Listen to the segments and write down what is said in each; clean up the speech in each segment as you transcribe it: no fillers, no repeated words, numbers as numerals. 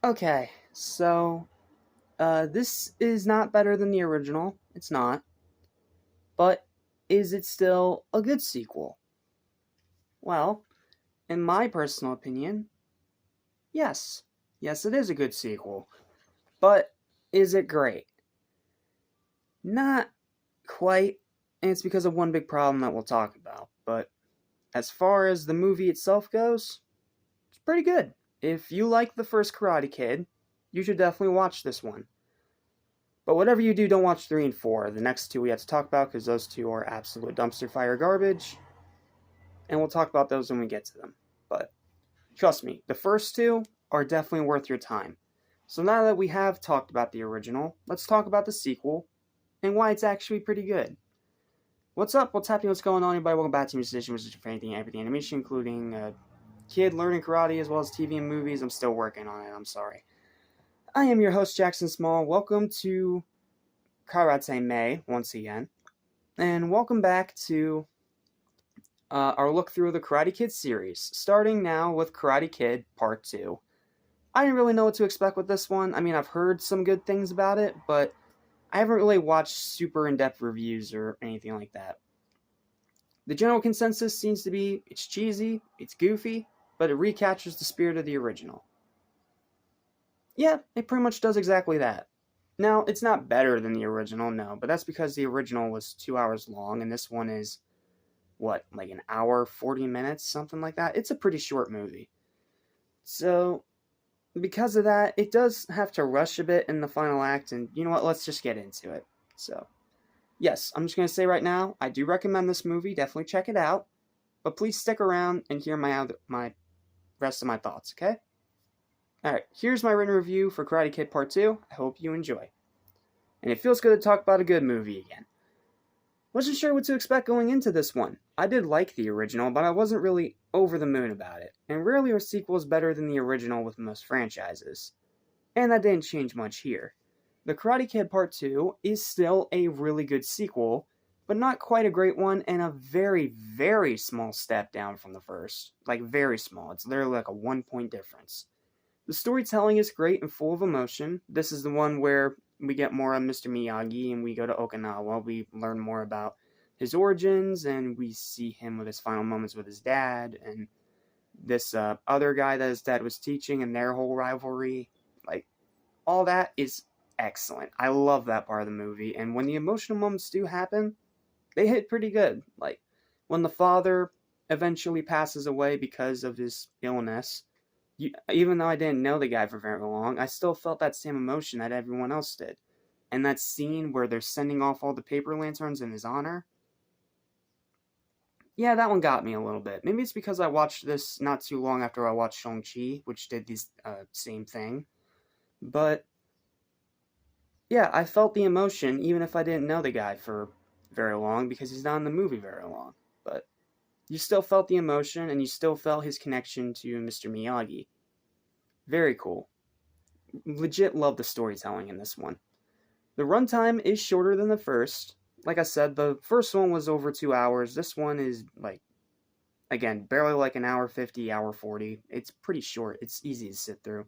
Okay, so this is not better than the original. It's not. But is it still a good sequel? Well, in my personal opinion, yes. Yes, it is a good sequel. But is it great? Not quite. And it's because of one big problem that we'll talk about. But as far as the movie itself goes, it's pretty good. If you like the first Karate Kid, you should definitely watch this one. But whatever you do, don't watch 3 and 4. The next two we have to talk about because those two are absolute dumpster fire garbage. And we'll talk about those when we get to them. But trust me, the first two are definitely worth your time. So now that we have talked about the original, let's talk about the sequel and why it's actually pretty good. What's up? What's happening? What's going on, everybody? Welcome back to Musician, which is for anything and everything animation, including kid learning karate as well as TV and movies. I'm still working on it. I'm sorry. I am your host, Jackson Small. Welcome to Kah-Rah-Tay May once again, and welcome back to our look through the Karate Kid series, starting now with Karate Kid Part 2. I didn't really know what to expect with this one. I mean, I've heard some good things about it, but I haven't really watched super in-depth reviews or anything like that. The general consensus seems to be it's cheesy, it's goofy, but it recaptures the spirit of the original. Yeah, it pretty much does exactly that. Now, it's not better than the original, no, but that's because the original was 2 hours long, and this one is, what, like an hour, 40 minutes, something like that? It's a pretty short movie. So, because of that, it does have to rush a bit in the final act, and you know what, let's just get into it. So, yes, I'm just going to say right now, I do recommend this movie, definitely check it out, but please stick around and hear my rest of my thoughts, okay? Alright, here's my written review for Karate Kid Part 2, I hope you enjoy. And it feels good to talk about a good movie again. Wasn't sure what to expect going into this one. I did like the original, but I wasn't really over the moon about it, and rarely are sequels better than the original with most franchises. And that didn't change much here. The Karate Kid Part 2 is still a really good sequel, but not quite a great one, and a very, very small step down from the first. Like, very small. It's literally like a 1 point difference. The storytelling is great and full of emotion. This is the one where we get more on Mr. Miyagi and we go to Okinawa. We learn more about his origins and we see him with his final moments with his dad and this other guy that his dad was teaching and their whole rivalry. Like, all that is excellent. I love that part of the movie. And when the emotional moments do happen, they hit pretty good. Like, when the father eventually passes away because of his illness, even though I didn't know the guy for very long, I still felt that same emotion that everyone else did. And that scene where they're sending off all the paper lanterns in his honor, yeah, that one got me a little bit. Maybe it's because I watched this not too long after I watched Shang-Chi, which did this same thing. But, yeah, I felt the emotion even if I didn't know the guy for very long because he's not in the movie very long. But you still felt the emotion and you still felt his connection to Mr. Miyagi. Very cool. Legit love the storytelling in this one. The runtime is shorter than the first. Like I said, the first one was over 2 hours. This one is, like, again, barely like an hour 50, hour 40. It's pretty short. It's easy to sit through.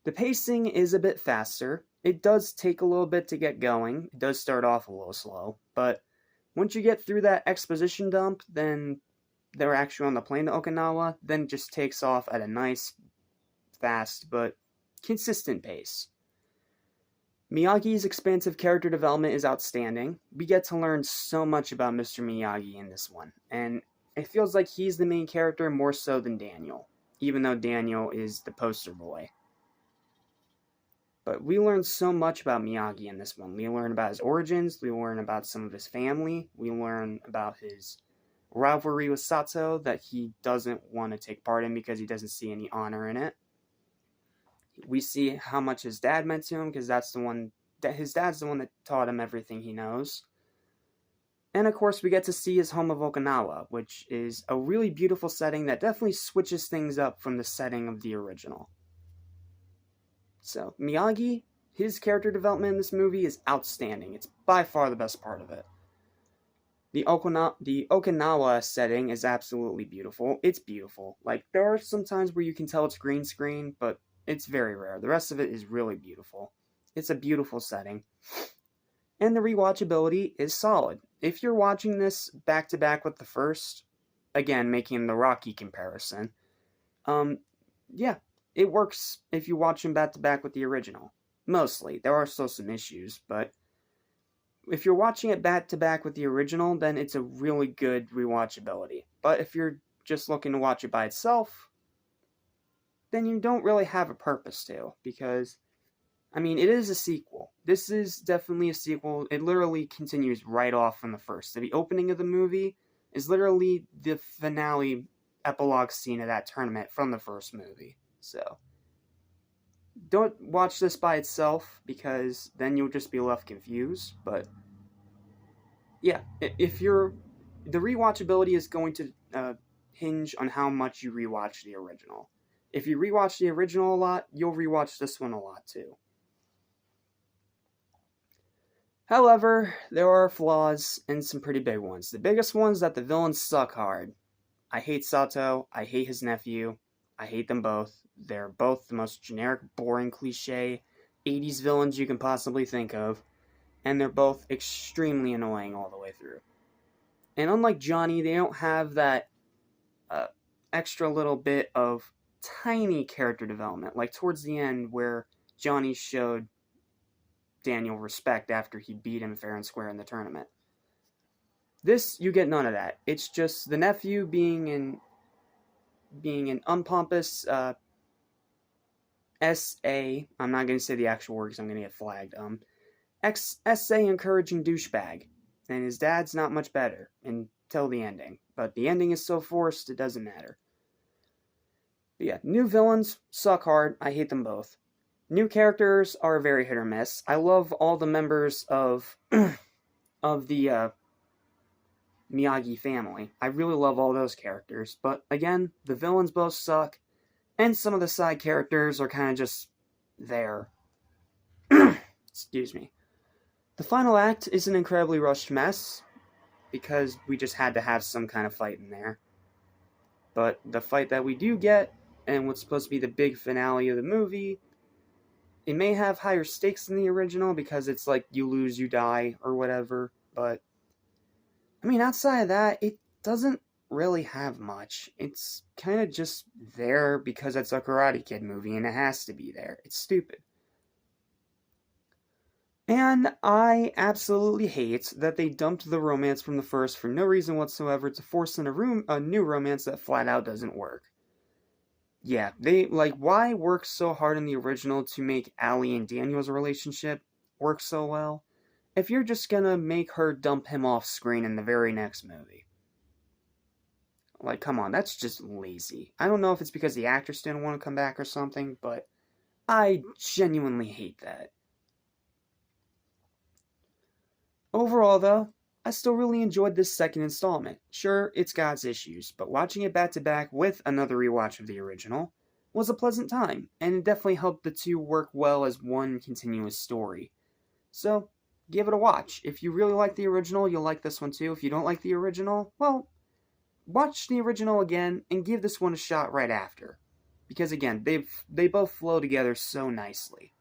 The pacing is a bit faster. It does take a little bit to get going. It does start off a little slow. But once you get through that exposition dump, then they're actually on the plane to Okinawa, then it just takes off at a nice, fast, but consistent pace. Miyagi's expansive character development is outstanding. We get to learn so much about Mr. Miyagi in this one, and it feels like he's the main character more so than Daniel, even though Daniel is the poster boy. But we learn so much about Miyagi in this one. We learn about his origins, we learn about some of his family, we learn about his rivalry with Sato that he doesn't want to take part in because he doesn't see any honor in it. We see how much his dad meant to him because his dad's the one that taught him everything he knows. And of course we get to see his home of Okinawa, which is a really beautiful setting that definitely switches things up from the setting of the original. So Miyagi, his character development in this movie is outstanding. It's by far the best part of it. The Okinawa setting is absolutely beautiful. It's beautiful. Like, there are some times where you can tell it's green screen, but It's very rare. The rest of it is really beautiful. It's a beautiful setting. And the rewatchability is solid. If you're watching this back to back with the first, again, making the Rocky comparison, um, yeah, it works if you watch them back to back with the original. Mostly. There are still some issues, but if you're watching it back to back with the original, then it's a really good rewatchability. But if you're just looking to watch it by itself, then you don't really have a purpose to, because, I mean, it is a sequel. This is definitely a sequel. It literally continues right off from the first. So the opening of the movie is literally the finale epilogue scene of that tournament from the first movie. So, don't watch this by itself, because then you'll just be left confused. But yeah, if you're, the rewatchability is going to hinge on how much you rewatch the original. If you rewatch the original a lot, you'll rewatch this one a lot too. However, there are flaws, and some pretty big ones. The biggest one is that the villains suck hard. I hate Sato, I hate his nephew, I hate them both. They're both the most generic, boring, cliche 80s villains you can possibly think of, and they're both extremely annoying all the way through. And unlike Johnny, they don't have that extra little bit of tiny character development, like towards the end where Johnny showed Daniel respect after he beat him fair and square in the tournament. This, you get none of that. It's just the nephew being an unpompous S.A. I'm not going to say the actual word because I'm going to get flagged. S.A. encouraging douchebag. And his dad's not much better until the ending. But the ending is so forced, it doesn't matter. But yeah, new villains suck hard. I hate them both. New characters are very hit or miss. I love all the members of the Miyagi family. I really love all those characters. But again, the villains both suck. And some of the side characters are kind of just there. Excuse me. The final act is an incredibly rushed mess, because we just had to have some kind of fight in there. But the fight that we do get, and what's supposed to be the big finale of the movie, it may have higher stakes than the original, because it's like you lose, you die, or whatever. But, I mean, outside of that, it doesn't really have much. It's kind of just there because it's a Karate Kid movie, and it has to be there. It's stupid. And I absolutely hate that they dumped the romance from the first for no reason whatsoever to force in a new romance that flat out doesn't work. Yeah, why work so hard in the original to make Allie and Daniel's relationship work so well, if you're just gonna make her dump him off screen in the very next movie? Like, come on, that's just lazy. I don't know if it's because the actors didn't want to come back or something, but I genuinely hate that. Overall, though, I still really enjoyed this second installment. Sure, it's got its issues, but watching it back to back with another rewatch of the original was a pleasant time, and it definitely helped the two work well as one continuous story. So, give it a watch. If you really like the original, you'll like this one too. If you don't like the original, well, watch the original again and give this one a shot right after. Because again, they both flow together so nicely.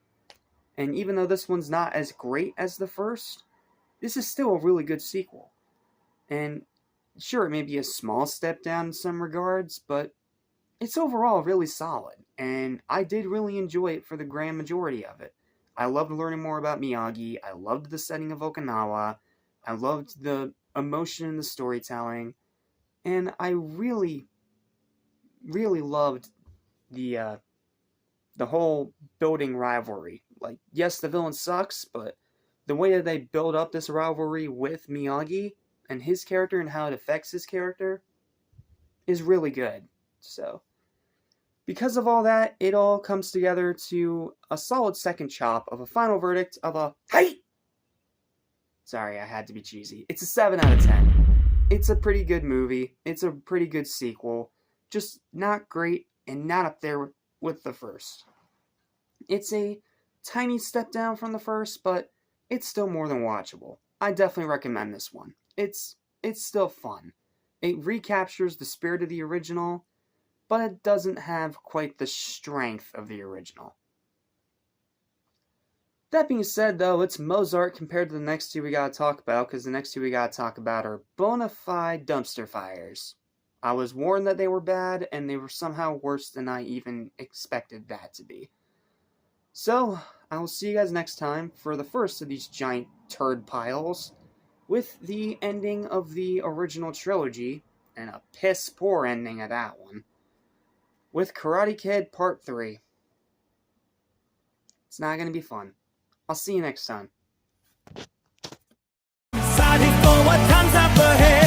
And even though this one's not as great as the first, this is still a really good sequel. And sure, it may be a small step down in some regards, but it's overall really solid. And I did really enjoy it for the grand majority of it. I loved learning more about Miyagi. I loved the setting of Okinawa. I loved the emotion in the storytelling. And I really, really loved the whole building rivalry. Like, yes, the villain sucks, but the way that they build up this rivalry with Miyagi and his character and how it affects his character is really good. So, because of all that, it all comes together to a solid second chop of a final verdict of a hey! Sorry, I had to be cheesy. It's a 7 out of 10. It's a pretty good movie. It's a pretty good sequel. Just not great and not up there with the first. It's a tiny step down from the first, but it's still more than watchable. I definitely recommend this one. It's still fun. It recaptures the spirit of the original, but it doesn't have quite the strength of the original. That being said, though, it's Mozart compared to the next two we gotta talk about, because the next two we gotta talk about are bona fide dumpster fires. I was warned that they were bad, and they were somehow worse than I even expected that to be. So, I will see you guys next time for the first of these giant turd piles, with the ending of the original trilogy, and a piss-poor ending of that one, with Karate Kid Part 3. It's not gonna be fun. I'll see you next time. Fighting for what comes up ahead.